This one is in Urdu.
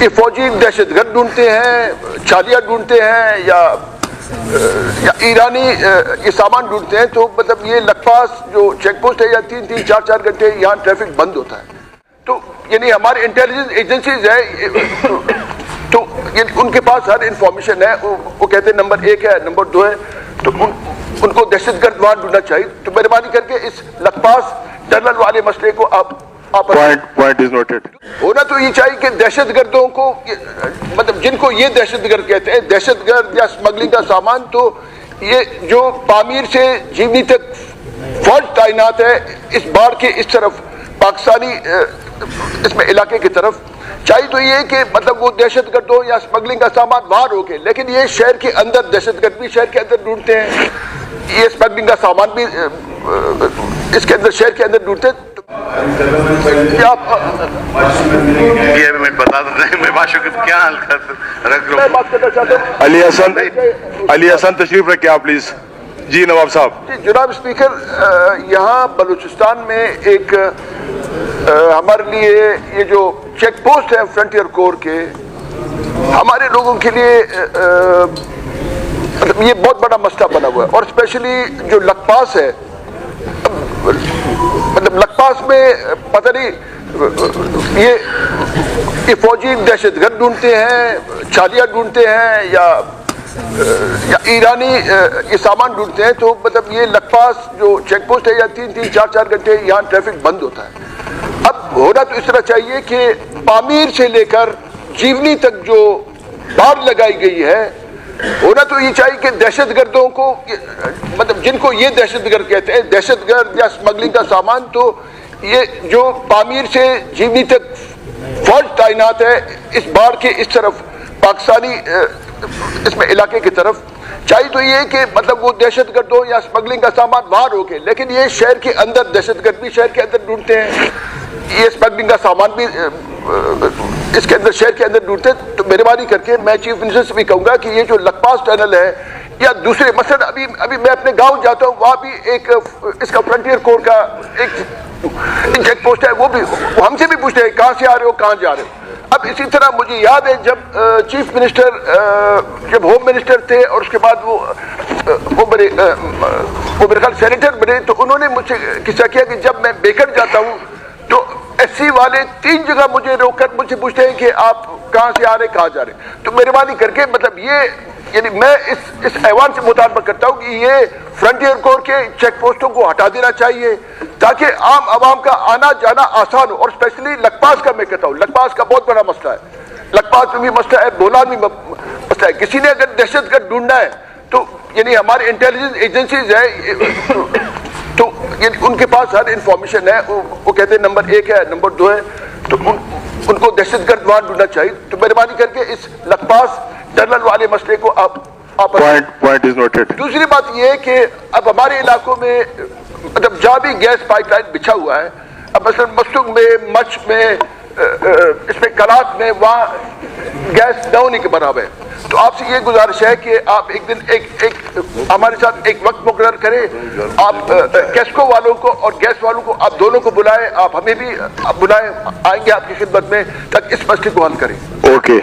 یہ فوجی دہشت گرد ڈھونڈتے ہیں، چھالیاں ڈھونڈتے ہیں یا ایرانی یہ سامان ڈھونڈتے ہیں، تو مطلب یہ لکپاس جو چیک پوسٹ ہے یا 3-3 4-4 گھنٹے یہاں ٹریفک بند ہوتا ہے. تو یعنی ہماری انٹیلیجنس ایجنسیز ہے تو ان کے پاس ہر انفارمیشن ہے. وہ کہتے ہیں نمبر 1 ہے، نمبر 2 ہے، تو ان کو دہشت گرد وہاں ڈھونڈنا چاہیے. تو مہربانی کر کے اس لکپاس ٹنل والے مسئلے کو آپ پوائنٹ از نوٹڈ. ہونا تو یہ چاہیے کہ دہشت گردوں کو مطلب جن کو یہ دہشت گرد کہتے ہیں، دہشت گرد یا اسمگلنگ کا سامان، تو یہ جو پامیر سے جیونی تک فوج تعینات ہے اس باڑ کے اس طرف پاکستانی اس میں علاقے کی طرف، چاہیے تو یہ کہ مطلب وہ دہشت گردوں یا اسمگلنگ کا سامان باہر روکے، لیکن یہ شہر کے اندر دہشت گرد بھی شہر کے اندر ڈھونڈتے ہیں، یہ اسمگلنگ کا سامان بھی اس کے اندر شہر کے اندر ڈھونڈتے ہیں. کیا میں بتا دوں میں باشو کے کیا حال رکھ میں بات کرنا چاہتا ہوں. علی حسن تشریف رکھیں آپ پلیز. جی نواب صاحب. جی جناب اسپیکر، یہاں بلوچستان میں ایک ہمارے لیے یہ جو چیک پوسٹ ہے فرنٹیئر کور کے، ہمارے لوگوں کے لیے مطلب یہ بہت بڑا مسئلہ بنا ہوا ہے. اور اسپیشلی جو لکپاس ہے، مطلب لکپاس میں پتہ نہیں یہ فوجی دہشت گرد ڈھونڈتے ہیں، چھالیاں ڈھونڈتے ہیں یا ایرانی یہ سامان ڈھونڈتے ہیں، تو مطلب یہ لکپاس جو چیک پوسٹ ہے یا 3-3 4-4 گھنٹے یہاں ٹریفک بند ہوتا ہے. اب ہونا تو اس طرح چاہیے کہ پامیر سے لے کر جیونی تک جو باڑ لگائی گئی ہے، ہونا تو یہ چاہیے کہ دہشت گردوں کو مطلب جن کو یہ دہشت گرد کہتے ہیں، دہشت گرد یا اسمگلنگ کا سامان، تو یہ جو پامیر سے جیونی تک فوج تعینات ہے اس باڑ کے اس طرف پاکستانی اس میں علاقے کی طرف، چاہیے تو یہ کہ مطلب وہ دہشت گردوں یا اسمگلنگ کا سامان باہر روکے، لیکن یہ شہر کے اندر دہشت گرد بھی شہر کے اندر ڈھونڈتے ہیں، یہ اسمگلنگ کا سامان بھی اس کے اندر شہر کے اندر ڈھونڈتے ہیں. تو مہربانی کر کے میں چیف منسٹر سے بھی کہوں گا کہ یہ جو لکپاس ٹنل ہے یا دوسرے مثلا ابھی میں اپنے گاؤں جاتا ہوں، وہاں بھی ایک اس کا فرنٹیئر کور کا ایک چیک پوسٹ ہے، وہ بھی ہم سے بھی پوچھتے ہیں کہاں سے آ رہے ہو، کہاں جا رہے ہو. اب اسی طرح مجھے یاد ہے جب چیف منسٹر جب ہوم منسٹر تھے اور اس کے بعد وہ میرے خیال سینیٹر بنے، تو انہوں نے مجھ سے قصہ کیا کہ جب میں بیکر جاتا ہوں تو ایس سی والے 3 جگہ مجھے روک کر مجھ سے پوچھتے ہیں کہ آپ کہاں سے آ رہے کہاں جا رہے. تو مہربانی کر کے مطلب یہ یعنی میں اس ایوان سے مطالبہ کرتا ہوں کہ یہ فرنٹیئر کور کے چیک پوسٹوں کو ہٹا دینا چاہیے تاکہ عام عوام کا آنا جانا آسان ہو. اور اسپیشلی لکپاس کا میں کہتا ہوں، لکپاس کا بہت بڑا مسئلہ ہے، لکپاس میں بھی مسئلہ ہے، بولان میں مسئلہ ہے. کسی نے اگر دہشت گرد ڈھونڈنا ہے تو یعنی ہماری انٹیلیجنس ایجنسیز ہے تو یعنی ان کے پاس ہر انفارمیشن ہے. وہ کہتے ہیں نمبر 1 ہے، نمبر 2 ہے، تو ان کو دہشت گرد وہاں ڈھونڈنا چاہیے. تو مہربانی کر کے اس لکپاس ٹنل والے مسئلے کو آپ پوائنٹ از نوٹڈ. دوسری بات یہ ہے کہ اب ہمارے علاقوں میں مطلب جہاں بھی گیس پائپ لائن بچھا ہوا ہے، اب مثلا مسلم میں، مچھ میں، اس میں کلات میں، وہاں گیس نہ ہونے کے برابر ہے. تو آپ سے یہ گزارش ہے کہ آپ ایک دن ایک ہمارے ساتھ ایک وقت مقرر کریں، آپ کیسکو والوں کو اور گیس والوں کو آپ دونوں کو بلائیں، آپ ہمیں بھی بلائیں، آئیں گے آپ کی خدمت میں تاکہ اس مسئلے کو حل کریں. اوکے.